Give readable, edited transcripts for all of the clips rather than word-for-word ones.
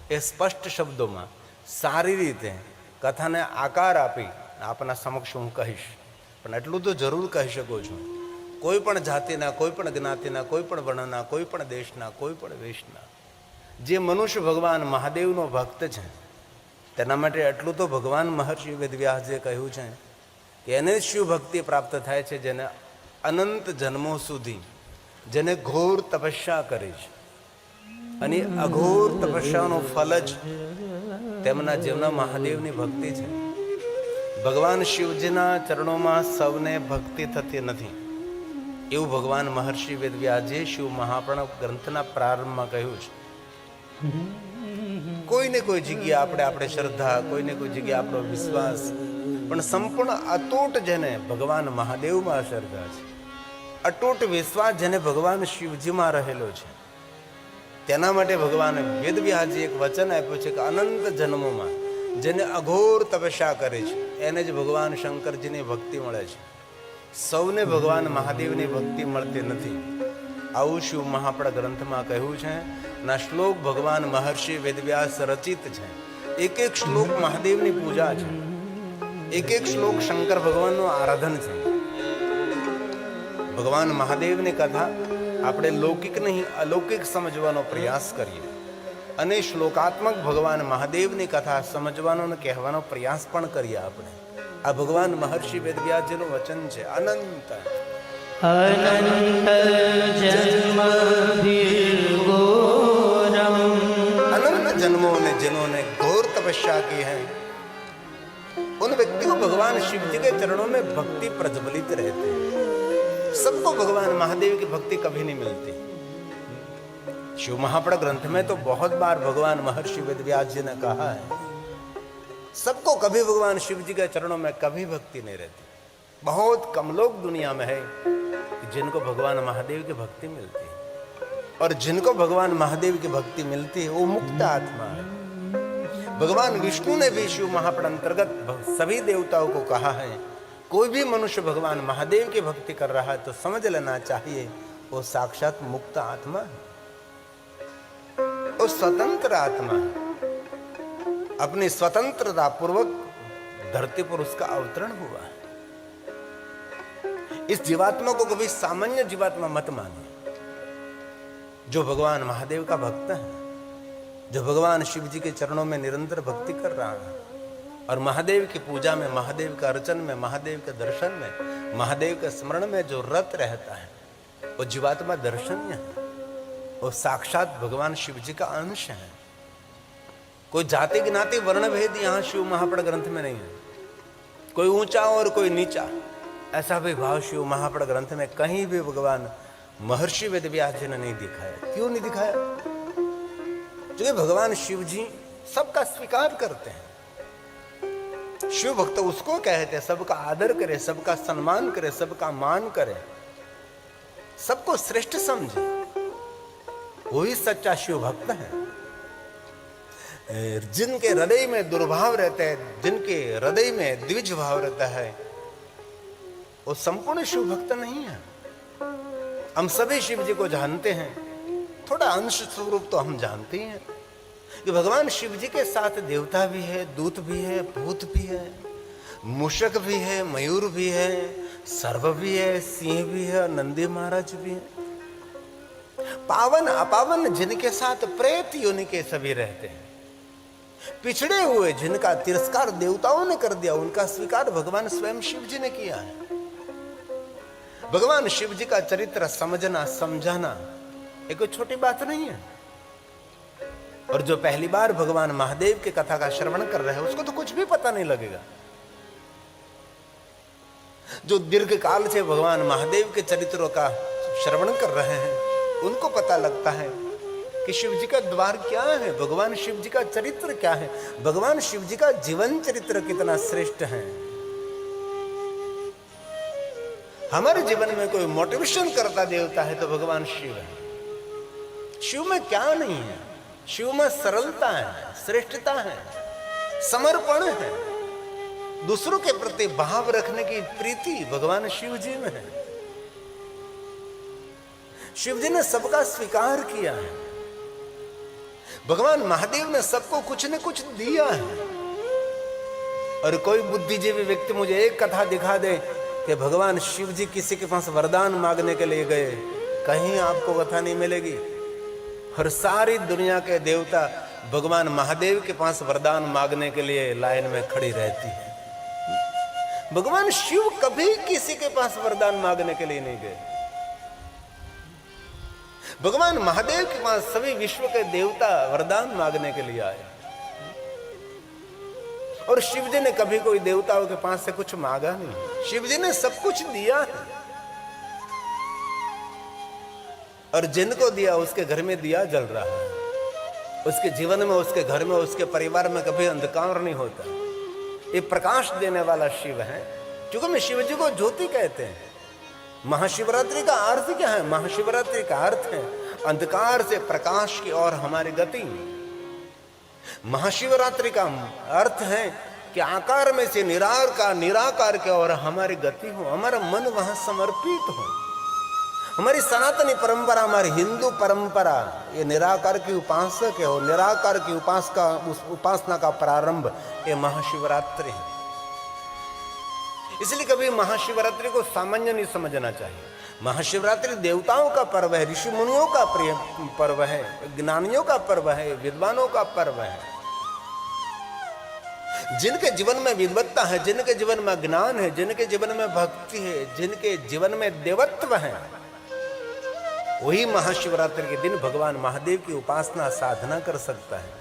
એ સ્પષ્ટ શબ્દોમાં સારી રીતે કથાને આકાર આપી આપના સમક્ષ હું કહીશ. પણ એટલું તો જરૂર કહી શકું છું, કોઈ પણ જાતિના, કોઈ પણ જ્ઞાતિના, કોઈ પણ વર્ણના, કોઈ પણ દેશના, કોઈ પણ વેશના જે મનુષ્ય ભગવાન મહાદેવનો ભક્ત છે તેના માટે એટલું તો ભગવાન મહર્ષિ વેદવ્યાસજીએ કહ્યું છે કે એને શિવ ભક્તિ પ્રાપ્ત થાય છે જેને અનંત જન્મો સુધી, જેને ઘોર તપસ્યા કરી છે અને અઘોર તપસ્યાનું ફલ જ તેમના જીવના મહાદેવની ભક્તિ છે. ભગવાન શિવજીના ચરણોમાં સૌને ભક્તિ થતી નથી એવું ભગવાન મહર્ષિ વેદવ્યાસજીએ શિવ મહાપ્રણવ ગ્રંથના પ્રારંભમાં કહ્યું છે. કોઈને કોઈ જગ્યાએ આપણે શ્રદ્ધા, કોઈને કોઈ જગ્યાએ આપણો વિશ્વાસ, પણ સંપૂર્ણ અતૂટ જેને ભગવાન મહાદેવમાં શ્રદ્ધા છે, અતૂટ વિશ્વાસ જેને ભગવાન શિવજીમાં રહેલો છે, તેના માટે ભગવાન વેદવ્યાસજી એક વચન આપ્યું છે કે અનંત જન્મોમાં જેને અઘોર તપસ્યા કરે છે એને જ ભગવાન શંકરજીની ભક્તિ મળે છે. સૌને ભગવાન મહાદેવની ભક્તિ મળતી નથી. આવું શિવ મહાપ્રણવ ગ્રંથમાં કહ્યું છે. ના શ્લોક ભગવાન મહર્ષિ વેદવ્યાસ રચિત છે. એક એક શ્લોક મહાદેવની પૂજા છે, એક એક શ્લોક શંકર ભગવાનનું આરાધન છે. ભગવાન મહાદેવની કથા આપણે લૌકિક નહીં અલૌકિક સમજવાનો પ્રયાસ કરીએ અને શ્લોકાત્મક ભગવાન મહાદેવની કથા સમજવાનો અને કહેવાનો પ્રયાસ પણ કરીએ. આપણે આ ભગવાન મહર્ષિ વેદવ્યાસજીનું વચન છે. અનંત अनंत जन्मों ने जिन्होंने घोर तपस्या की है उन व्यक्ति को भगवान शिव जी के चरणों में भक्ति प्रज्वलित रहते हैं. सबको भगवान महादेव की भक्ति कभी नहीं मिलती. शिव महाप्रणव ग्रंथ में तो बहुत बार भगवान महर्षि वेदव्यास जी ने कहा है सबको कभी भगवान शिव जी के चरणों में कभी भक्ति नहीं रहती. बहुत कम लोग दुनिया में है जिनको भगवान महादेव की भक्ति मिलती है, और जिनको भगवान महादेव की भक्ति मिलती है वो मुक्त आत्मा है. भगवान विष्णु ने भी शिव महाप्रणव अंतर्गत सभी देवताओं को कहा है कोई भी मनुष्य भगवान महादेव की भक्ति कर रहा है तो समझ लेना चाहिए वो साक्षात मुक्त आत्मा है, वो स्वतंत्र आत्मा है. अपनी स्वतंत्रता पूर्वक धरती पर उसका अवतरण हुआ है. इस जीवात्मा को कभी सामान्य जीवात्मा मत मानिए. जो भगवान महादेव का भक्त है, जो भगवान शिव जी के चरणों में निरंतर भक्ति कर रहा है और महादेव की पूजा में, महादेव का अर्चन में, महादेव के दर्शन में, महादेव के स्मरण में जो रत रहता है वो जीवात्मा दर्शनीय है. वो साक्षात भगवान शिव जी का अंश है. कोई जाति ज्ञाति वर्ण भेद यहाँ शिव महाप्रणव ग्रंथ में नहीं है. कोई ऊंचा और कोई नीचा ऐसा भी भाव शिव महाप्रणव ग्रंथ में कहीं भी भगवान महर्षि वेदव्यास जी ने नहीं दिखाया. क्यों नहीं दिखाया? क्योंकि भगवान शिव जी सबका स्वीकार करते हैं. शिव भक्त उसको कहते हैं सबका आदर करे, सबका सम्मान करे, सबका मान करे, सबको श्रेष्ठ समझे. वही सच्चा शिव भक्त है. जिनके हृदय में दुर्भाव रहते हैं, जिनके हृदय में द्विज भाव रहता है, वो संपूर्ण शिव भक्त नहीं है. हम सभी शिव जी को जानते हैं, थोड़ा अंश स्वरूप तो हम जानते ही हैं कि भगवान शिव जी के साथ देवता भी है, दूत भी है, भूत भी है, मूषक भी है, मयूर भी है, सर्व भी है, सिंह भी है, नंदी महाराज भी है. पावन अपावन जिनके साथ प्रेत योनि के सभी रहते हैं. पिछड़े हुए जिनका तिरस्कार देवताओं ने कर दिया उनका स्वीकार भगवान स्वयं शिव जी ने किया है. भगवान शिव जी का चरित्र समझना समझाना एक छोटी बात नहीं है. और जो पहली बार भगवान महादेव की कथा का श्रवण कर रहे हैं उसको तो कुछ भी पता नहीं लगेगा. जो दीर्घ काल से भगवान महादेव के चरित्रों का श्रवण कर रहे हैं उनको पता लगता है कि शिव जी का द्वार क्या है, भगवान शिव जी का चरित्र क्या है, भगवान शिव जी का जीवन चरित्र कितना श्रेष्ठ है. हमारे जीवन में कोई मोटिवेशन करता देवता है तो भगवान शिव है. शिव में क्या नहीं है? शिव में सरलता है, श्रेष्ठता है, समर्पण है, दूसरों के प्रति भाव रखने की प्रीति भगवान शिव जी में है. शिव जी ने सबका स्वीकार किया है. भगवान महादेव ने सबको कुछ न कुछ दिया है। और कोई बुद्धिजीवी व्यक्ति मुझे एक कथा दिखा दे कि भगवान शिव जी किसी के पास वरदान मांगने के लिए गए, कहीं आपको कथा नहीं मिलेगी। और सारी दुनिया के देवता भगवान महादेव के पास वरदान मांगने के लिए लाइन में खड़ी रहती है। भगवान शिव कभी किसी के पास वरदान मांगने के लिए नहीं गए। भगवान महादेव के पास सभी विश्व के देवता वरदान मांगने के लिए आए। और शिव जी ने कभी कोई देवताओं के पास से कुछ मांगा नहीं। शिव जी ने सब कुछ दिया है। और जिनको दिया उसके घर में दिया जल रहा है। उसके जीवन में, उसके घर में, उसके परिवार में कभी अंधकार नहीं होता। ये प्रकाश देने वाला शिव है। क्योंकि मैं शिव जी को ज्योति कहते हैं। महाशिवरात्रि का अर्थ क्या है? महाशिवरात्रि का अर्थ है अंधकार से प्रकाश की ओर हमारी गति। महाशिवरात्रि का अर्थ है कि आकार में से निराकार की ओर हमारी गति हो, हमारा मन वहां समर्पित हो। हमारी सनातनी परंपरा, हमारी हिंदू परंपरा ये निराकार की उपासक है। और निराकार की उपासना का प्रारंभ ये महाशिवरात्रि है। इसलिए कभी महाशिवरात्रि को सामान्य नहीं समझना चाहिए। महाशिवरात्रि देवताओं का पर्व है, ऋषि मुनियों का प्रिय पर्व है, ज्ञानियों का पर्व है, विद्वानों का पर्व है। जिनके जीवन में विद्वत्ता है, जिनके जीवन में ज्ञान है, जिनके जीवन में भक्ति है, जिनके जीवन में देवत्व है, वही महाशिवरात्रि के दिन भगवान महादेव की उपासना साधना कर सकता है।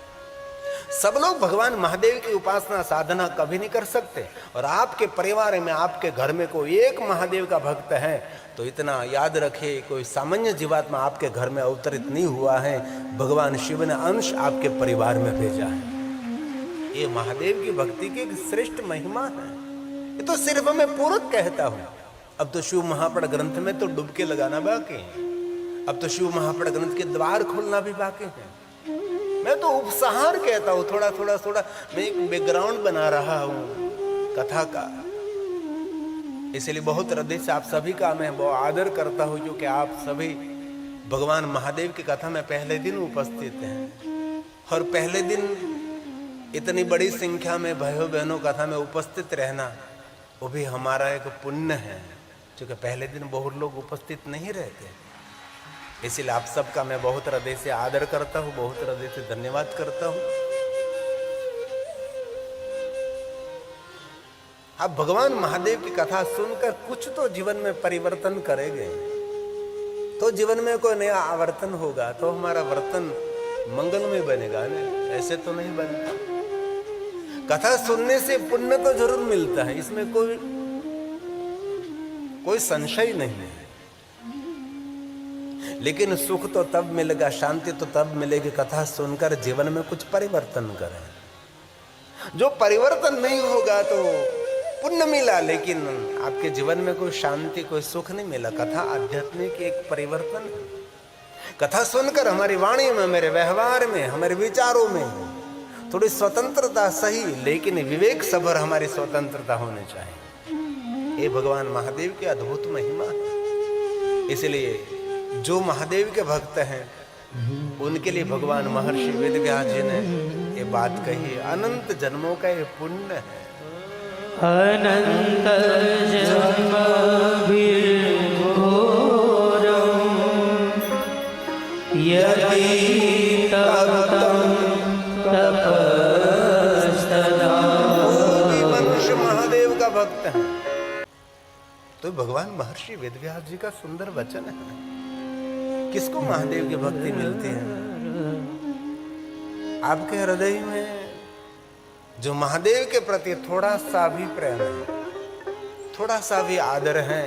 सब लोग भगवान महादेव की उपासना साधना कभी नहीं कर सकते। और आपके परिवार में, आपके घर में कोई एक महादेव का भक्त है तो इतना याद रखे, कोई सामान्य जीवात्मा आपके घर में अवतरित नहीं हुआ है। भगवान शिव ने अंश आपके परिवार में भेजा है। ये महादेव की भक्ति की एक श्रेष्ठ महिमा है। ये तो सिर्फ मैं पूरक कहता हूं। अब तो शिव महापड़ ग्रंथ में तो डुबके लगाना बाकी है। अब तो शिव महापड़ ग्रंथ के द्वार खोलना भी बाकी है। मैं तो उपसहार कहता हूं, थोड़ा थोड़ा मैं एक बैकग्राउंड बना रहा हूं कथा का। इसलिए बहुत हृदय से आप सभी का मैं बहुत आदर करता हूं, क्योंकि आप सभी भगवान महादेव की कथा में पहले दिन उपस्थित हैं। और पहले दिन इतनी बड़ी संख्या में भाइयों बहनों कथा में उपस्थित रहना वो भी हमारा एक पुण्य है, क्योंकि पहले दिन बहुत लोग उपस्थित नहीं रहते। इसलिए आप सबका मैं बहुत हृदय से आदर करता हूं, बहुत हृदय से धन्यवाद करता हूं। आप भगवान महादेव की कथा सुनकर कुछ तो जीवन में परिवर्तन करेंगे, तो जीवन में कोई नया आवर्तन होगा, तो हमारा वर्तन मंगलमय बनेगा ना। ऐसे तो नहीं बनता। कथा सुनने से पुण्य तो जरूर मिलता है, इसमें कोई संशय नहीं है। लेकिन सुख तो तब मिलेगा, शांति तो तब मिलेगी कथा सुनकर जीवन में कुछ परिवर्तन करें। जो परिवर्तन नहीं होगा तो पुण्य मिला, लेकिन आपके जीवन में कोई शांति, कोई सुख नहीं मिला। कथा आध्यात्मिक एक परिवर्तन है। कथा सुनकर हमारी वाणी में, मेरे व्यवहार में, हमारे विचारों में थोड़ी स्वतंत्रता सही, लेकिन विवेक सभर हमारी स्वतंत्रता होनी चाहिए। ये भगवान महादेव की अद्भुत महिमा है। इसलिए जो महादेव के भक्त हैं उनके लिए भगवान महर्षि वेदव्यास जी ने ये बात कही, अनंत जन्मों का ये पुण्य है। अनंत जन्म यदि तप्तं तपस्तदा। मनुष्य महादेव का भक्त है तो भगवान महर्षि वेदव्यास जी का सुंदर वचन है। किसको महादेव की भक्ति मिलती है? आपके हृदय में जो महादेव के प्रति थोड़ा सा भी प्रेम है, थोड़ा सा भी आदर है,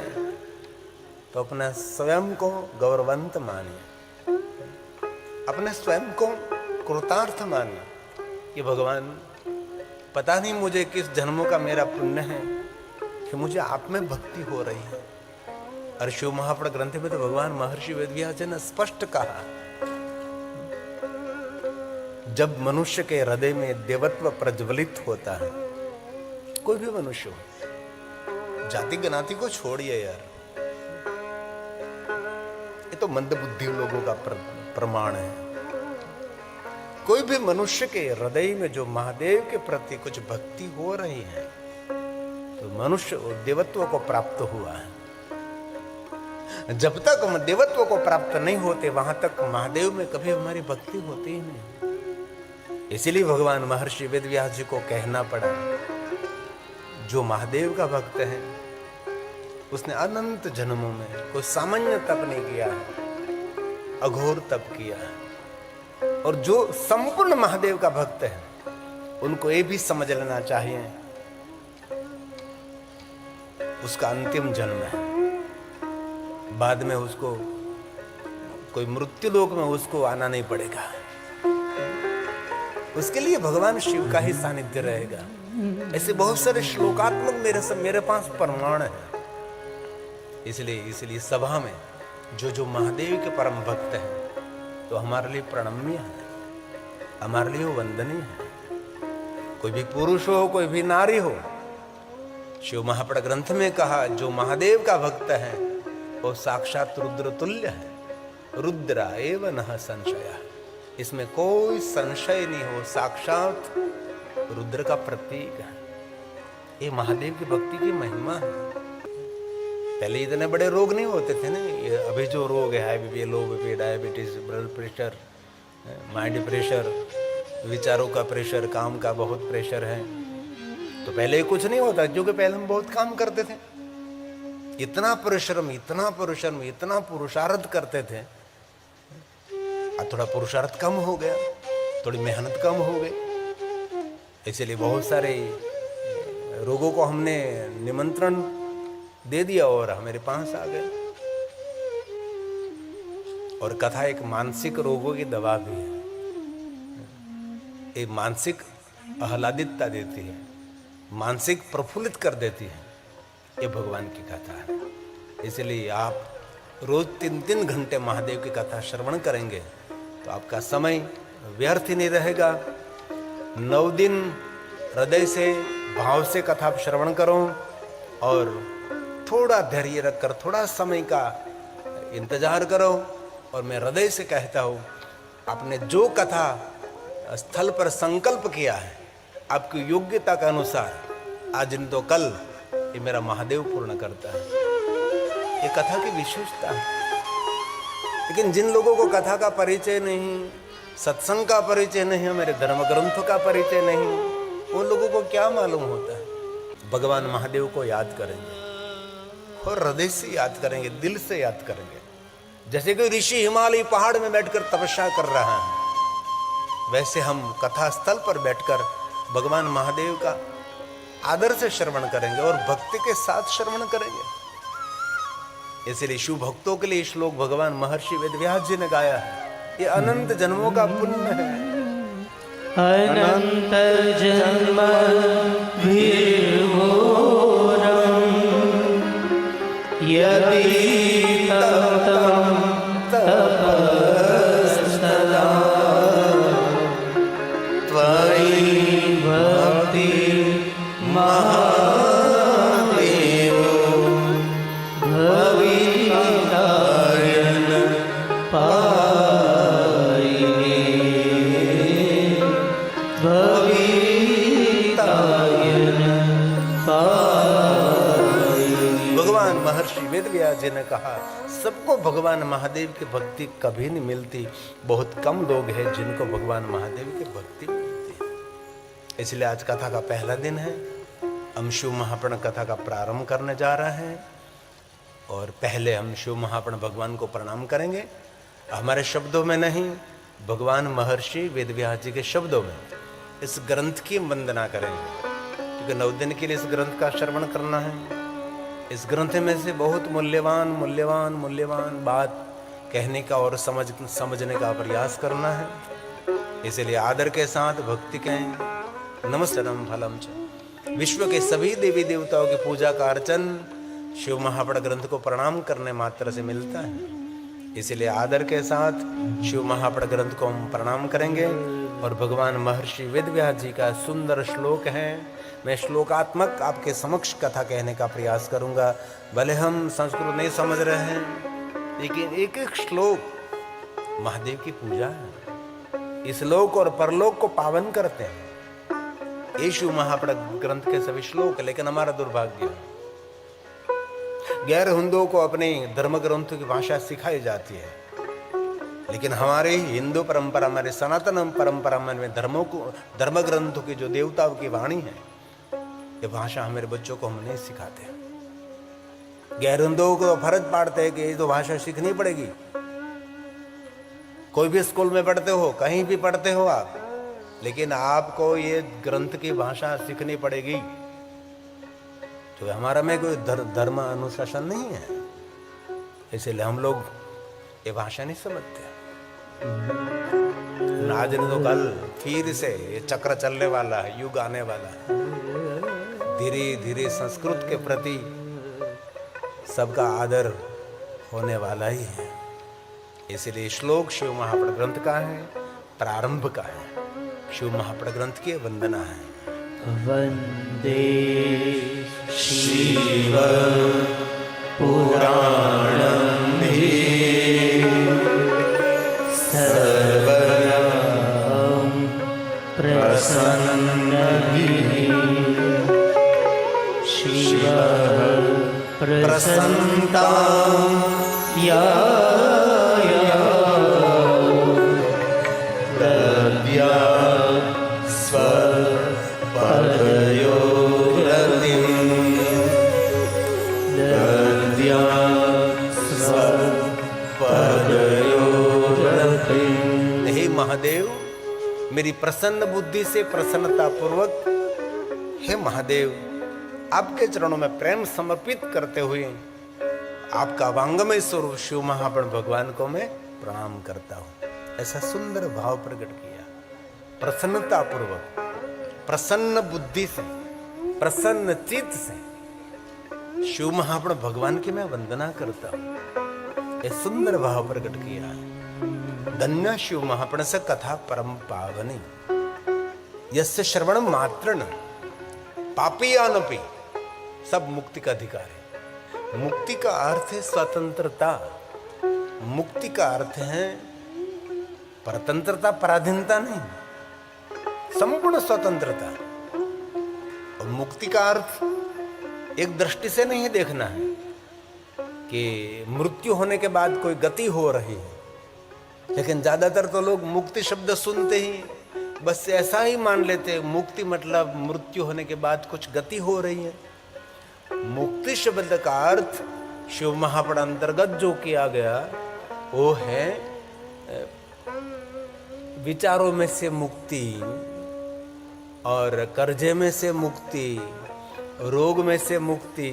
तो अपने स्वयं को गौरवंत मानिए, अपने स्वयं को कृतार्थ मानिए कि भगवान पता नहीं मुझे किस जन्मों का मेरा पुण्य है कि मुझे आप में भक्ति हो रही है। और शिव महापड़ ग्रंथ में तो भगवान महर्षि वेदव्यास जी ने स्पष्ट कहा, जब मनुष्य के हृदय में देवत्व प्रज्वलित होता है, कोई भी मनुष्य हो, जाति ज्ञाति को छोड़िए यार, ये तो मंदबुद्धि लोगों का प्रमाण है। कोई भी मनुष्य के हृदय में जो महादेव के प्रति कुछ भक्ति हो रही है तो मनुष्य देवत्व को प्राप्त हुआ है। जब तक हम देवत्व को प्राप्त नहीं होते वहां तक महादेव में कभी हमारी भक्ति होती ही नहीं। इसीलिए भगवान महर्षि वेदव्यास जी को कहना पड़ा, जो महादेव का भक्त है उसने अनंत जन्मों में कोई सामान्य तप नहीं किया है, अघोर तप किया है। और जो संपूर्ण महादेव का भक्त है उनको ये भी समझ लेना चाहिए उसका अंतिम जन्म है, बाद में उसको कोई मृत्यु लोक में उसको आना नहीं पड़ेगा, उसके लिए भगवान शिव का ही सानिध्य रहेगा। ऐसे बहुत सारे श्लोकात्मक मेरे पास प्रमाण है। इसलिए सभा में जो महादेव के परम भक्त हैं तो हमारे लिए प्रणम्य है, हमारे लिए वंदनीय है। कोई भी पुरुष हो कोई भी नारी हो, शिव महापड़ ग्रंथ में कहा जो महादेव का भक्त है वो साक्षात रुद्र तुल्य है। रुद्रा एव नः संशय, इसमें कोई संशय नहीं हो, साक्षात रुद्र का प्रतीक है। ये महादेव की भक्ति की महिमा है। पहले इतने बड़े रोग नहीं होते थे ना, ये अभी जो रोग है हाई बीपी, लो BP, diabetes, blood pressure, mind pressure, विचारों का प्रेशर, काम का बहुत प्रेशर है। तो पहले कुछ नहीं होता, क्योंकि पहले हम बहुत काम करते थे, इतना परिश्रम, इतना पुरुषार्थ करते थे। अब थोड़ा पुरुषार्थ कम हो गया, थोड़ी मेहनत कम हो गई, इसलिए बहुत सारे रोगों को हमने निमंत्रण दे दिया और हमारे पास आ गए। और कथा एक मानसिक रोगों की दवा भी है, एक मानसिक आह्लादितता देती है, मानसिक प्रफुल्लित कर देती है। ये भगवान की कथा है। इसलिए आप रोज 3-3 घंटे महादेव की कथा श्रवण करेंगे तो आपका समय व्यर्थ ही नहीं रहेगा। 9 दिन हृदय से भाव से कथा श्रवण करो और थोड़ा धैर्य रखकर थोड़ा समय का इंतजार करो। और मैं हृदय से कहता हूँ, आपने जो कथा स्थल पर संकल्प किया है आपकी योग्यता के अनुसार, आज नहीं तो कल ये मेरा महादेव पूर्ण करता है। ये कथा की विशेषता है। लेकिन जिन लोगों को कथा का परिचय नहीं, सत्संग का परिचय नहीं, मेरे धर्म ग्रंथों का परिचय नहीं, उन लोगों को क्या मालूम होता है। भगवान महादेव को याद करेंगे और हृदय से याद करेंगे, दिल से याद करेंगे। जैसे कोई ऋषि हिमालय पहाड़ में बैठकर तपस्या कर रहा है, वैसे हम कथा स्थल पर बैठकर भगवान महादेव का आदर से श्रवण करेंगे और भक्ति के साथ श्रवण करेंगे। इसलिए शिव भक्तों के लिए श्लोक भगवान महर्षि वेदव्यास जी ने गाया है। ये अनंत जन्मों का पुण्य है। अनंत जन्म भीर्घोरम यदि तप्तं तपस्तदा त्वयि भक्ति महादेव भवितायन पायिने भवितायन पायिने। भगवान महर्षि वेदव्यास जी ने कहा, सबको भगवान महादेव की भक्ति कभी नहीं मिलती, बहुत कम लोग हैं जिनको भगवान महादेव की भक्ति मिलती है। इसलिए आज कथा का पहला दिन है। हम शिव महापुराण कथा का प्रारंभ करने जा रहे हैं और पहले हम शिव महापुराण भगवान को प्रणाम करेंगे। हमारे शब्दों में नहीं, भगवान महर्षि वेदव्यास जी के शब्दों में इस ग्रंथ की वंदना करेंगे, क्योंकि 9 दिन के लिए इस ग्रंथ का श्रवण करना है। इस ग्रंथ में से बहुत मूल्यवान बात कहने का और समझने का प्रयास करना है। इसलिए आदर के साथ भक्ति कहें। नमस्कारम फलम च। विश्व के सभी देवी देवताओं की पूजा का अर्चन शिव महापुराण ग्रंथ को प्रणाम करने मात्र से मिलता है। इसलिए आदर के साथ शिव महापुराण ग्रंथ को हम प्रणाम करेंगे और भगवान महर्षि वेदव्यास जी का सुंदर श्लोक है। मैं श्लोकात्मक आपके समक्ष कथा कहने का प्रयास करूंगा। भले हम संस्कृत नहीं समझ रहे हैं, लेकिन एक एक श्लोक महादेव की पूजा है। इस लोक और परलोक को पावन करते हैं। यीशु महापड़ ग्रंथ के सभी श्लोक, लेकिन हमारा दुर्भाग्य गैर हिंदुओं को अपने धर्म ग्रंथों की भाषा सिखाई जाती है, लेकिन हमारे हिंदू परंपरा, हमारे सनातन परंपरा में धर्म ग्रंथों की जो देवताओं की वाणी है, ये भाषा हमारे बच्चों को हम नहीं सिखाते। गैर हिंदुओं को फर्ज पाड़ते हैं कि ये तो भाषा सीखनी पड़ेगी। कोई भी स्कूल में पढ़ते हो, कहीं भी पढ़ते हो आप, लेकिन आपको ये ग्रंथ की भाषा सीखनी पड़ेगी, क्योंकि हमारा में कोई धर्म अनुशासन नहीं है, इसलिए हम लोग ये भाषा नहीं समझते। आज नहीं तो कल फिर से ये चक्र चलने वाला है, युग आने वाला है। धीरे धीरे संस्कृत के प्रति सबका आदर होने वाला ही है। इसलिए श्लोक शिव महापड़ ग्रंथ का है, प्रारंभ का है, शिव महापड़ ग्रंथ की वंदना है। वंदे शिव पुराणं सर्वदा प्रसन्नभिः शिव प्रसन्नता दद्या हे महादेव, मेरी प्रसन्न बुद्धि से प्रसन्नता पूर्वक, हे महादेव, आपके चरणों में प्रेम समर्पित करते हुए आपका वांगमय स्वरूप शिव महापड़ भगवान को मैं प्रणाम करता हूं। ऐसा सुंदर भाव प्रकट किया। प्रसन्नता पूर्वक, प्रसन्न बुद्धि से, प्रसन्न चित्त से शिव महापड़ भगवान की मैं वंदना करता हूं। ये सुंदर भाव प्रकट किया। धन्य शिव महापड़ से कथा परम पावनी, यस्य श्रवण मात्र न पापीयानपि, सब मुक्ति का अधिकार है। मुक्ति का अर्थ है स्वतंत्रता। मुक्ति का अर्थ है परतंत्रता, पराधीनता नहीं, संपूर्ण स्वतंत्रता। और मुक्ति का अर्थ एक दृष्टि से नहीं देखना है कि मृत्यु होने के बाद कोई गति हो रही है, लेकिन ज्यादातर तो लोग मुक्ति शब्द सुनते ही बस ऐसा ही मान लेते हैं, मुक्ति मतलब मृत्यु होने के बाद कुछ गति हो रही है। मुक्ति शब्द का अर्थ शिव महापड़ अंतर्गत जो किया गया वो है विचारों में से मुक्ति, और कर्जे में से मुक्ति, रोग में से मुक्ति,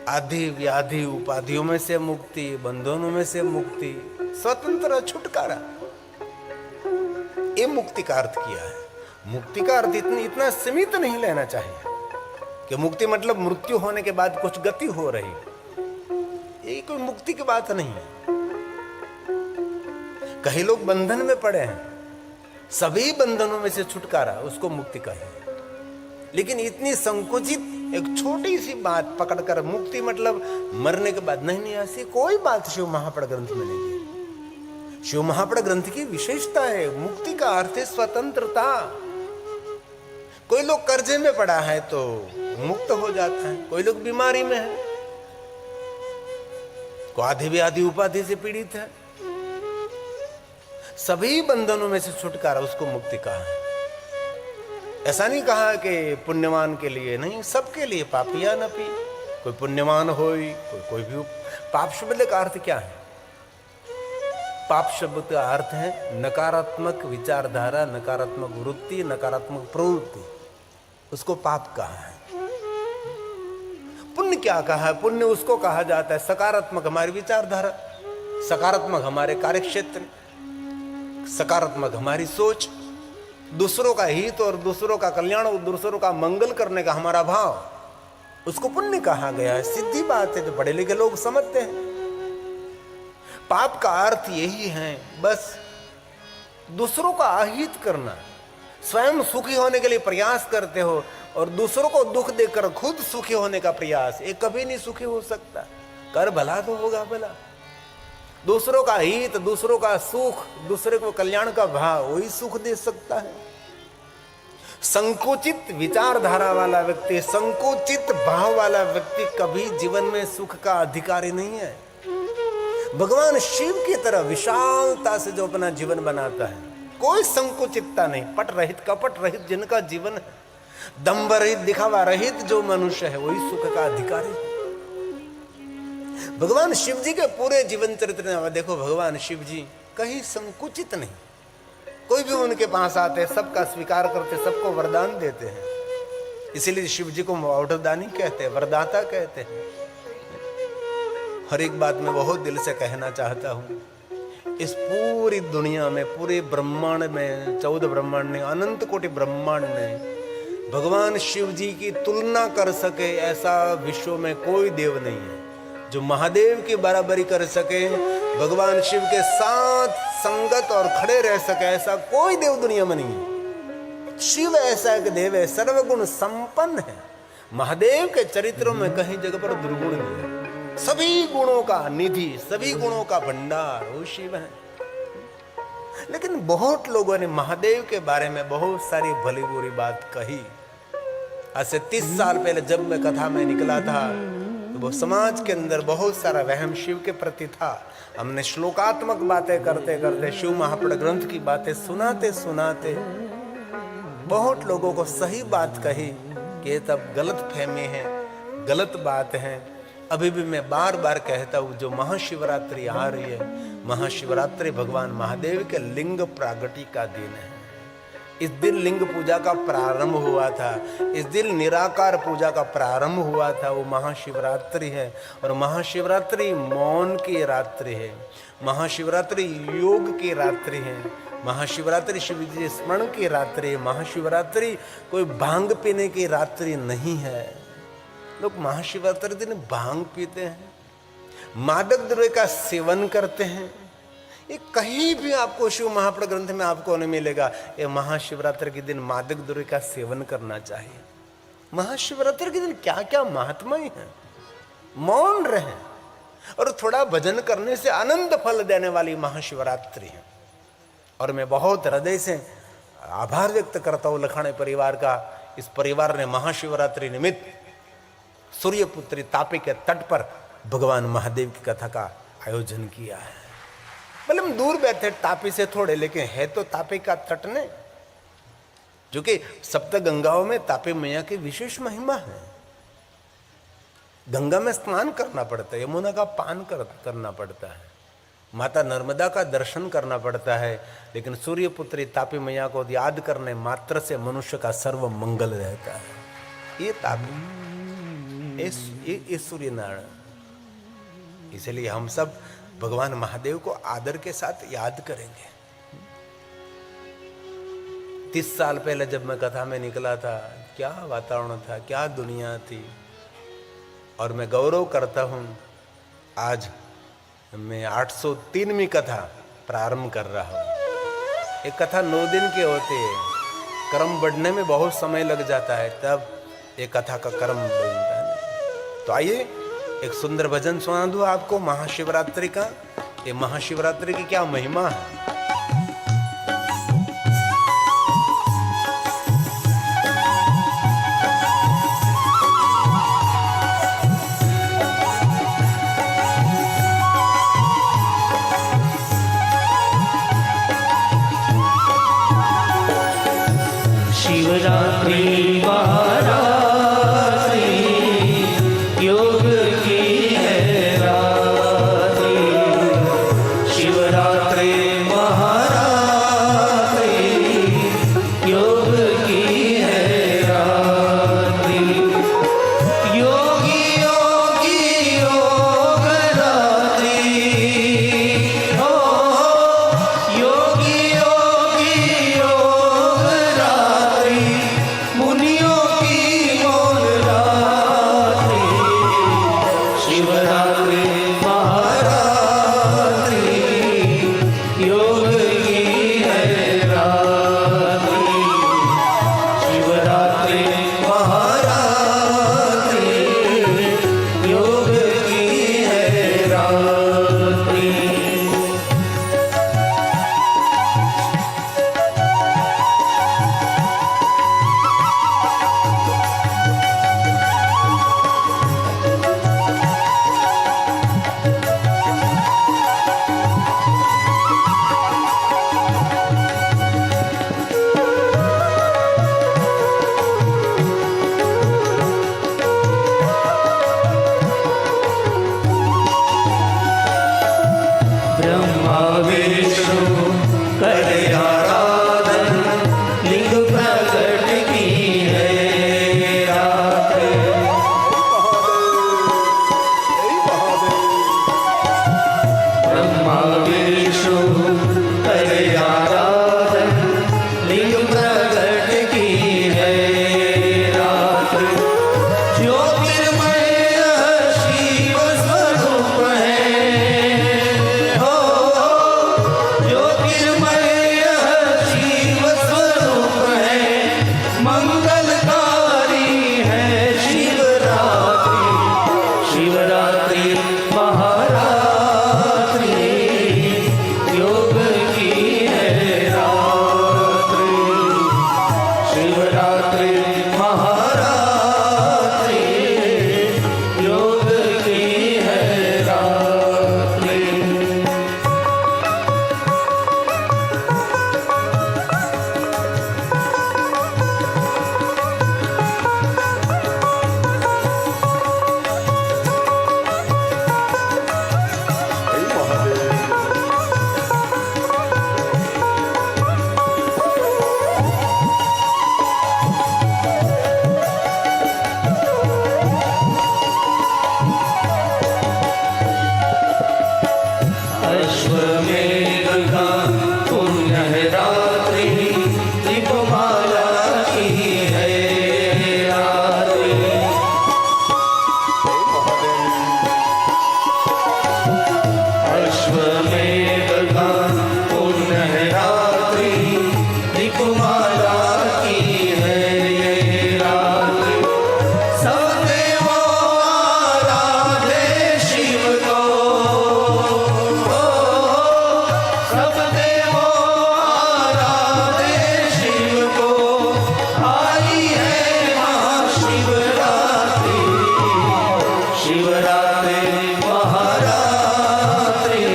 आदि व्याधि उपाधियों में से मुक्ति, बंधनों में से मुक्ति, स्वतंत्र छुटकारा। ये मुक्ति का अर्थ किया है। मुक्ति का अर्थ इतना सीमित नहीं लेना चाहिए कि मुक्ति मतलब मृत्यु होने के बाद कुछ गति हो रही, ये कोई मुक्ति की बात नहीं है। कई लोग बंधन में पड़े हैं, सभी बंधनों में से छुटकारा, उसको मुक्ति कहे। लेकिन इतनी संकुचित एक छोटी सी बात पकड़कर मुक्ति मतलब मरने के बाद, नहीं, ऐसी कोई बात शिव महापड़ ग्रंथ में नहीं है। शिव महापड़ ग्रंथ की विशेषता है, मुक्ति का अर्थ है स्वतंत्रता। कोई लोग कर्जे में पड़ा है तो मुक्त हो जाता है, कोई लोग बीमारी में है, कोई आधि व्याधि उपाधि से पीड़ित है, सभी बंधनों में से छुटकारा, उसको मुक्ति कहा है। ऐसा नहीं कहा कि पुण्यवान के लिए, नहीं, सबके लिए। पापिया न पी, कोई पुण्यवान हो, कोई भी। पाप शब्द का अर्थ क्या है? पाप शब्द का अर्थ है नकारात्मक विचारधारा, नकारात्मक वृत्ति, नकारात्मक प्रवृत्ति, उसको पाप कहा है। पुण्य क्या कहा है? पुण्य उसको कहा जाता है सकारात्मक हमारी विचारधारा, सकारात्मक हमारे कार्यक्षेत्र, सकारात्मक हमारी सोच, दूसरों का हित और दूसरों का कल्याण और दूसरों का मंगल करने का हमारा भाव, उसको पुण्य कहा गया है। सीधी बात है, जो पढ़े लिखे लोग समझते हैं। पाप का अर्थ यही है, बस दूसरों का अहित करना। स्वयं सुखी होने के लिए प्रयास करते हो और दूसरों को दुख देकर खुद सुखी होने का प्रयास, ये कभी नहीं सुखी हो सकता। कर भला तो होगा भला। दूसरों का हित, दूसरों का सुख, दूसरे को कल्याण का भाव वही सुख दे सकता है। संकुचित विचारधारा वाला व्यक्ति, संकुचित भाव वाला व्यक्ति कभी जीवन में सुख का अधिकारी नहीं है। भगवान शिव की तरह विशालता से जो अपना जीवन बनाता है, कोई संकुचितता नहीं, पट रहित, कपट रहित जिनका जीवन है, दंभ रहित, दिखावा रहित जो मनुष्य है वही सुख का अधिकारी है। भगवान शिव जी के पूरे जीवन चरित्र में देखो, भगवान शिव जी कहीं संकुचित नहीं, कोई भी उनके पास आते सबका स्वीकार करते, सबको वरदान देते हैं। इसीलिए शिव जी को वरदानी कहते हैं, वरदाता कहते हैं। हर एक बात मैं बहुत दिल से कहना चाहता हूं, इस पूरी दुनिया में, पूरे ब्रह्मांड में, 14 ब्रह्मांड ने, अनंत कोटि ब्रह्मांड ने भगवान शिव जी की तुलना कर सके ऐसा विश्व में कोई देव नहीं है जो महादेव की बराबरी कर सके, भगवान शिव के साथ संगत और खड़े रह सके, ऐसा कोई देव दुनिया में नहीं है। शिव ऐसा एक देव है, सर्वगुण संपन्न है। महादेव के चरित्रों में कहीं जगह पर दुर्गुण नहीं है। सभी गुणों का निधि, सभी गुणों का भंडार वो शिव है। लेकिन बहुत लोगों ने महादेव के बारे में बहुत सारी भली बुरी बात कही। आज से 30 साल पहले जब मैं कथा में निकला था तो वो समाज के अंदर बहुत सारा वहम शिव के प्रति था। हमने श्लोकात्मक बातें करते करते, शिव महापुराण ग्रंथ की बातें सुनाते सुनाते बहुत लोगों को सही बात कही कि ये तब गलत फहमी है, गलत बात है। अभी भी मैं बार बार कहता हूँ, जो महाशिवरात्रि आ रही है, महाशिवरात्रि भगवान महादेव के लिंग प्रागट्य का दिन है। इस दिन लिंग पूजा का प्रारंभ हुआ था, इस दिन निराकार पूजा का प्रारंभ हुआ था, वो महाशिवरात्रि है। और महाशिवरात्रि मौन की रात्रि है, महाशिवरात्रि योग की रात्रि है, महाशिवरात्रि शिव जी स्मरण की रात्रि है। महाशिवरात्रि कोई भांग पीने की रात्रि नहीं है। लोग महाशिवरात्रि दिन भांग पीते हैं, मादक द्रव्य का सेवन करते हैं। ये कहीं भी आपको शिव महापुराण ग्रंथ में आपको नहीं मिलेगा ये महाशिवरात्रि के दिन मादक द्रव्य का सेवन करना चाहिए। महाशिवरात्रि के दिन क्या क्या महात्मा ही है। मौन रहे और थोड़ा भजन करने से आनंद फल देने वाली महाशिवरात्रि है। और मैं बहुत हृदय से आभार व्यक्त करता हूँ लखानी परिवार का। इस परिवार ने महाशिवरात्रि निमित्त सूर्यपुत्री तापी के तट पर भगवान महादेव की कथा का आयोजन किया है। भले हम दूर बैठे तापी से थोड़े, लेकिन है तो तापी का तट ने, जो कि सप्त गंगाओं में तापी मैया की विशेष महिमा है। गंगा में स्नान करना पड़ता है, यमुना का पान करना पड़ता है, माता नर्मदा का दर्शन करना पड़ता है, लेकिन सूर्यपुत्री तापी मैया को याद करने मात्र से मनुष्य का सर्व मंगल रहता है। ये तापी, ये सूर्य नारायण। इसलिए हम सब भगवान महादेव को आदर के साथ याद करेंगे। 30 साल पहले जब मैं कथा में निकला था, क्या वातावरण था, क्या दुनिया थी। और मैं गौरव करता हूं, आज मैं 803वीं कथा प्रारंभ कर रहा हूं। एक कथा 9 दिन की होती है, क्रम बढ़ने में बहुत समय लग जाता है, तब एक कथा का क्रम बनता है। तो आइए एक सुंदर भजन सुना दूं आपको महाशिवरात्रि का। ये महाशिवरात्रि की क्या महिमा है। शिवरात्रि योग की है रात्रि, शिवरात्रि मुनियों मंगलकारी है शिवरात्रि, शिवरात्रि महारात्रि, योग की है रात्रि, शिवरात्रि महारात्रि, योग की है रात्रि। अश्वमेध का पुण्य है रात्रि, दीपमाला की है रात्रि, अश्वमेध का पुण्य है रात्रि, दीपमाला की है ये रात्रि। सब देवों आराधे शिव को, सब देवों आराधे शिव को, आई है महाशिवरात्रि, शिवरात्रि महारात्रि,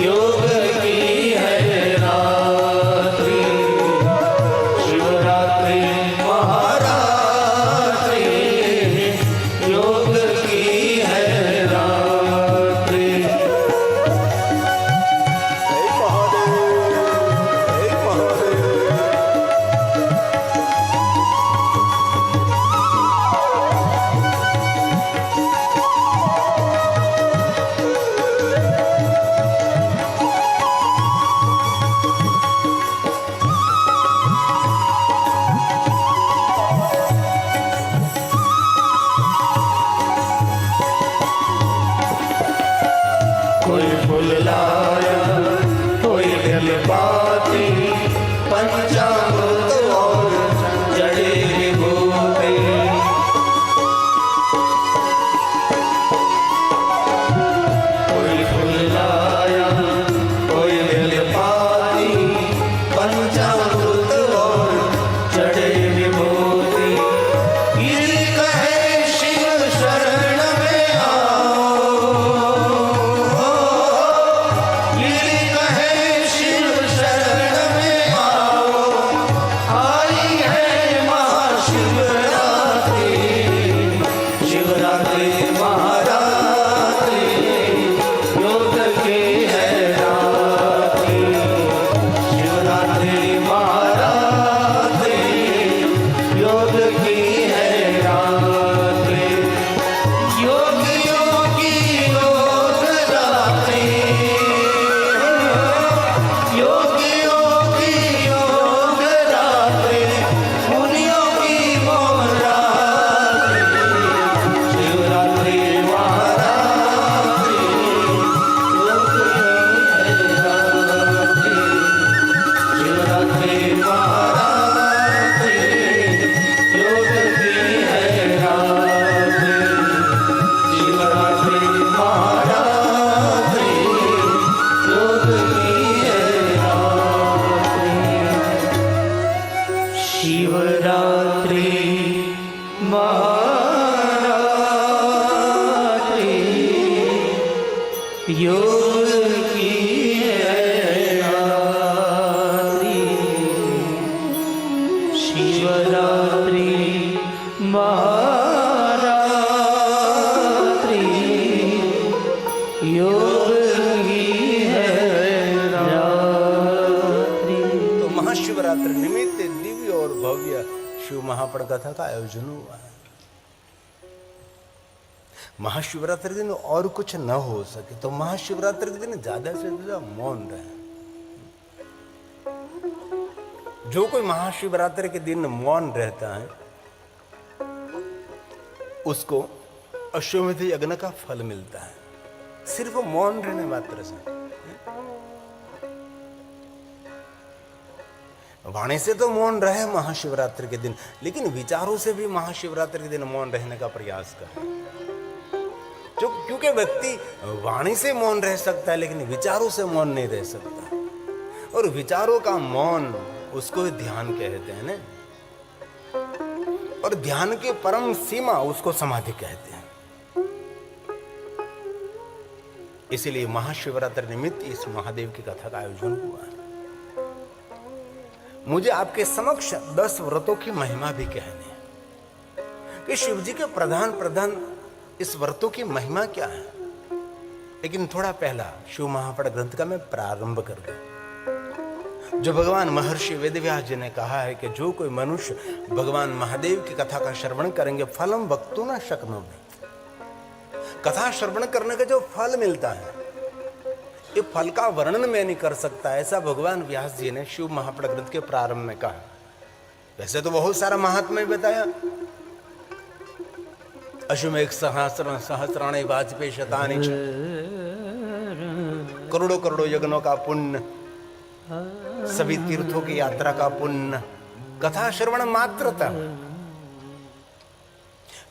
योग की है रात्रि, शिवरात्रि महारात्रि, योग की है रात्रि। कोई फूल लाया, कोई जलपाती, पंचामृत और जड़ी बूटी, कोई फूल लाया, कोई जलपाती, पंचामृत और जड़ी बूटी, गिरी कहे शिव शरण में आओ, गिरी कहे शिव शरण में आओ, आई है महाशिवरात्रि, शिवरात्रि महारात्रि, योग की है रात्रि, शिवरात्रि महारात्रि, योग की है रात्रि, योग योगी योग रात्रि, योग योगी योग रात्रि, मुनियों की मोह रात्रि, शिवरात्रि महारात्रि, योग की है रात्रि, शिवरात्रि महारात्रि, योग की है रात्रि, शिवरात्रि महारात्रि, योग की है रात्रि, शिवरात्रि महारात्रि, योग की है रात्रि, शिवरात्रि महारात्रि, योग की है रात्रि। तो महाशिवरात्रि निमित्त दिव्य और भव्य शिव महापड़ कथा का आयोजन हुआ है। महाशिवरात्रि के दिन और कुछ न हो सके तो महाशिवरात्रि के दिन ज्यादा से ज्यादा मौन रहे। जो कोई महाशिवरात्रि के दिन मौन रहता है उसको अश्वमेध यज्ञ का फल मिलता है, सिर्फ मौन रहने मात्र से। वाणी से तो मौन रहे महाशिवरात्रि के दिन, लेकिन विचारों से भी महाशिवरात्रि के दिन मौन रहने का प्रयास करें। जो क्योंकि व्यक्ति वाणी से मौन रह सकता है लेकिन विचारों से मौन नहीं रह सकता, और विचारों का मौन उसको ध्यान कहते हैं ना, और ध्यान की परम सीमा उसको समाधि कहते हैं। इसीलिए महाशिवरात्रि निमित्त इस महादेव की कथा का आयोजन हुआ है। मुझे आपके समक्ष 10 व्रतों की महिमा भी कहनी है कि शिव जी के प्रधान इस व्रतों की महिमा क्या है। लेकिन थोड़ा पहला शिव महापड़ ग्रंथ का मैं प्रारंभ कर दूं। जो भगवान महर्षि वेदव्यास जी ने कहा है कि जो कोई मनुष्य भगवान महादेव की कथा का श्रवण करेंगे, फलम वक्तु न शक्नोमि, कथा श्रवण करने का जो फल मिलता है, ये फल का वर्णन मैं नहीं कर सकता, ऐसा भगवान व्यास जी ने शिव महापड़ ग्रंथ के प्रारंभ में कहा। वैसे तो बहुत सारा महात्म्य बताया, अश्वमेघ सहस्राणि वाजपेयी शतानि, करोड़ों करोड़ों यज्ञों का पुण्य, सभी तीर्थों की यात्रा का पुण्य, कथा श्रवण मात्रता,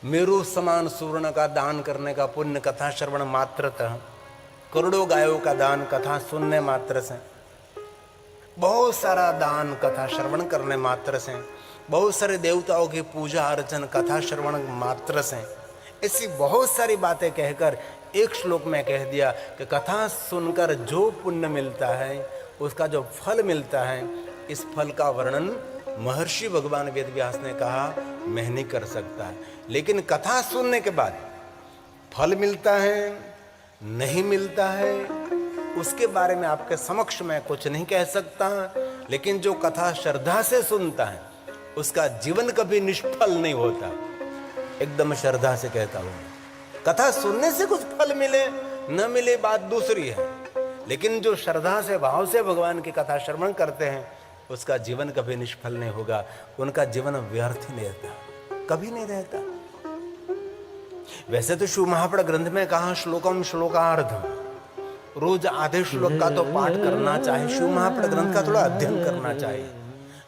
मेरु समान सुवर्ण का दान करने का पुण्य कथा श्रवण मात्रता, करोड़ों गायों का दान कथा सुनने मात्र से, बहुत सारा दान कथा श्रवण करने मात्र से, बहुत सारे देवताओं की पूजा अर्चन कथा श्रवण मात्र से, ऐसी बहुत सारी बातें कहकर एक श्लोक में कह दिया कि कथा सुनकर जो पुण्य मिलता है, उसका जो फल मिलता है, इस फल का वर्णन महर्षि भगवान वेदव्यास ने कहा मैं नहीं कर सकता। लेकिन कथा सुनने के बाद फल मिलता है नहीं मिलता है, उसके बारे में आपके समक्ष मैं कुछ नहीं कह सकता। लेकिन जो कथा श्रद्धा से सुनता है उसका जीवन कभी निष्फल नहीं होता। एकदम श्रद्धा से कहता हूं, कथा सुनने से कुछ फल मिले न मिले बात दूसरी है, लेकिन जो श्रद्धा से भाव से भगवान की कथा श्रवण करते हैं उसका जीवन कभी निष्फल नहीं होगा, उनका जीवन व्यर्थ नहीं रहता, कभी नहीं रहता। वैसे तो शिव महापड़ ग्रंथ में कहा श्लोकम श्लोकार्धम, रोज आधे श्लोक का तो पाठ करना चाहिए, शिव महापड़ ग्रंथ का थोड़ा अध्ययन करना चाहिए।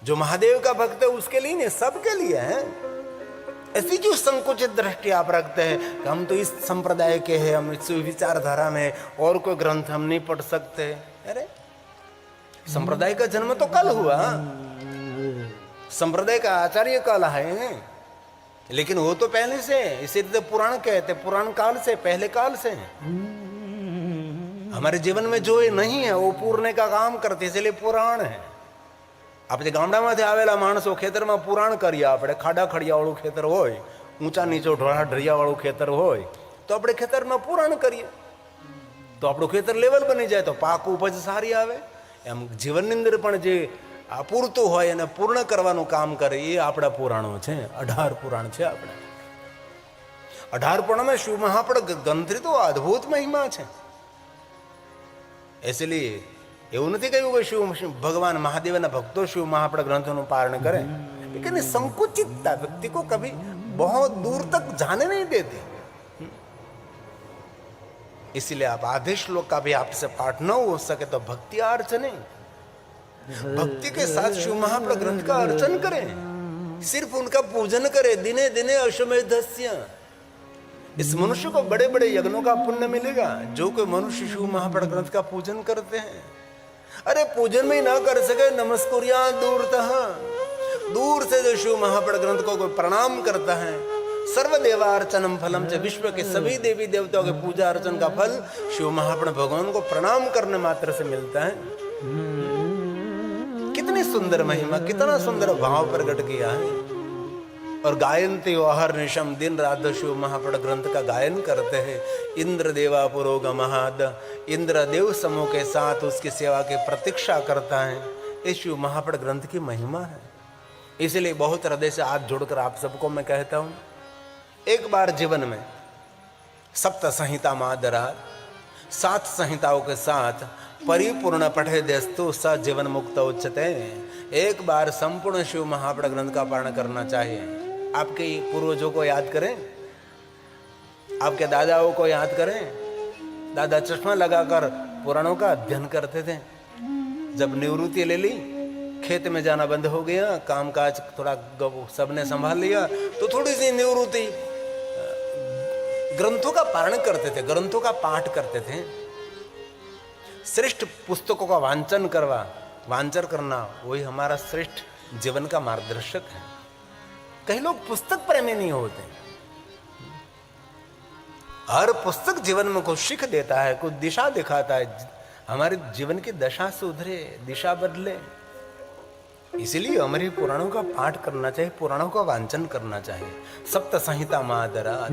जो महादेव का भक्त है उसके लिए नहीं, सबके लिए है। ऐसी जो संकुचित दृष्टि आप रखते हैं कि हम तो इस संप्रदाय के हैं, हम इस विचारधारा में और कोई ग्रंथ हम नहीं पढ़ सकते। अरे संप्रदाय का जन्म तो कल हुआ, संप्रदाय का आचार्य कल है, लेकिन वो तो पहले से, इसीलिए तो पुराण कहते, पुराण काल से, पहले काल से। हमारे जीवन में जो नहीं है वो पूरने का काम करते, इसलिए पुराण है। આપણે ગામડામાંથી આવેલા માણસો ખેતરમાં પુરાણ કરીએ, આપણે ખાડા ખડિયાવાળું ખેતર હોય, ઊંચા નીચો ઢોળા ઢળિયાવાળું ખેતર હોય તો આપણે ખેતરમાં પુરાણ કરીએ તો આપણું ખેતર લેવલ બની જાય, તો પાક ઉપજ સારી આવે। એમ જીવનની અંદર પણ જે અપૂરતું હોય એને પૂર્ણ કરવાનું કામ કરે એ આપણા પુરાણો છે। 18 પુરાણ છે આપણે। 18 પુરાણમાં શિવ મહાપડ ગ્રંથની તો અદ્ભુત મહિમા છે। इसलिए એવું નથી કહ્યું કે शिव भगवान महादेवના ભક્તો शिव महापड़ ग्रंथों पारण करें, लेकिन संकुचितता व्यक्ति को कभी बहुत दूर तक जाने नहीं देती। इसलिए आप आधे श्लोक का भी आपसे पाठ न हो सके तो भक्ति अर्चने, भक्ति के साथ शिव महापड़ ग्रंथ का अर्चन करें, सिर्फ उनका पूजन करें। दिने दिने अश्वमेधस्य, इस मनुष्य को बड़े बड़े यज्ञों का पुण्य मिलेगा जो कोई मनुष्य शिव महापड़ ग्रंथ का पूजन करते हैं। अरे पूजन में ना कर सके नमस्कुर्या दूरतः, दूर से जो शिव महापड़ ग्रंथ को कोई प्रणाम करता है, सर्वदेवार्चनम फलम च, विश्व के सभी देवी देवताओं के पूजा अर्चन का फल शिव महापड़ भगवान को प्रणाम करने मात्र से मिलता है। कितनी सुंदर महिमा, कितना सुंदर भाव प्रकट किया है। और गायन्ति अहर्निशम, दिन रात शिव महापड़ ग्रंथ का गायन करते हैं। इंद्र देवा पुरोगमहाद, इंद्र देव समूह के साथ उसकी सेवा की प्रतीक्षा करता है। ये शिव महापड़ ग्रंथ की महिमा है। इसलिए बहुत हृदय से हाथ जोड़कर आप सबको मैं कहता हूं, एक बार जीवन में सप्त संहिता मादरा, 7 संहिताओं के साथ परिपूर्ण पठे देस्तु स जीवन मुक्त उच्चते। एक बार संपूर्ण शिव महापड़ ग्रंथ का पारण करना चाहिए। आपके पूर्वजों को याद करें, आपके दादाओं को याद करें। दादा चश्मा लगाकर पुराणों का अध्ययन करते थे। जब निवृत्ति ले ली खेत में जाना बंद हो गया, कामकाज थोड़ा सबने संभाल लिया, तो थोड़ी सी निवृत्ति, ग्रंथों का पारण करते थे, ग्रंथों का पाठ करते थे, श्रेष्ठ पुस्तकों का वांचन करना वही हमारा श्रेष्ठ जीवन का मार्गदर्शक है। कई लोग पुस्तक प्रेमी नहीं होते। हर पुस्तक जीवन में कुछ सीख देता है, कुछ दिशा दिखाता है, हमारे जीवन की दशा सुधरे, दिशा बदले। इसलिए हमारे पुराणों का पाठ करना चाहिए, पुराणों का वांचन करना चाहिए। सप्त संहिता मादरात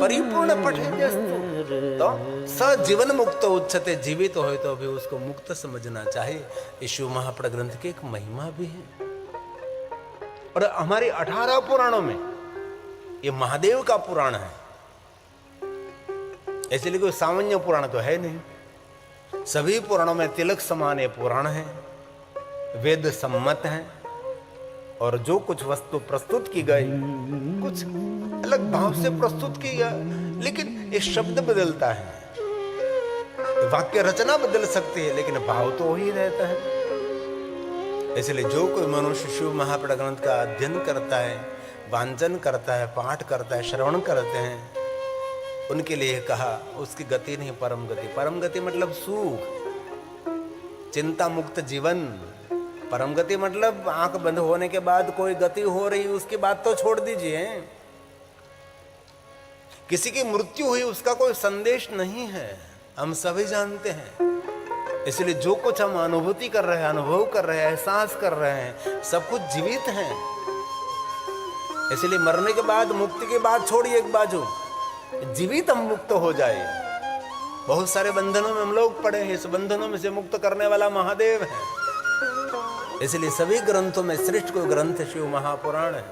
परिपूर्ण पठेद्यस्तु तो स जीवन मुक्त उच्चते, जीवित हो तो भी उसको मुक्त समझना चाहिए। ये शिव महापुराण ग्रंथ की एक महिमा भी है। और हमारे 18 पुराणों में ये महादेव का पुराण है, इसलिए कोई सामान्य पुराण तो है नहीं। सभी पुराणों में तिलक समान ये पुराण है, वेद सम्मत है, और जो कुछ वस्तु प्रस्तुत की गई कुछ अलग भाव से प्रस्तुत की गई, लेकिन एक शब्द बदलता है, वाक्य रचना बदल सकती है, लेकिन भाव तो वही रहता है। इसलिए जो कोई मनुष्य शिव महापुराण ग्रंथ का अध्ययन करता है, वांचन करता है, पाठ करता है, श्रवण करते हैं, उनके लिए कहा उसकी गति नहीं परम गति। परम गति मतलब सुख, चिंता मुक्त जीवन। परम गति मतलब आंख बंद होने के बाद कोई गति हो रही, उसकी बात तो छोड़ दीजिए। किसी की मृत्यु हुई, उसका कोई संदेश नहीं है, हम सभी जानते हैं। इसलिए जो कुछ हम अनुभूति कर रहे हैं, अनुभव कर रहे हैं, एहसास कर रहे हैं, सब कुछ जीवित हैं। इसलिए मरने के बाद मुक्ति की बात छोड़िए एक बाजू, जीवित हम मुक्त हो जाए। बहुत सारे बंधनों में हम लोग पड़े हैं, इस बंधनों में से मुक्त करने वाला महादेव है। इसलिए सभी ग्रंथों में श्रेष्ठ कोई ग्रंथ शिव महापुराण है।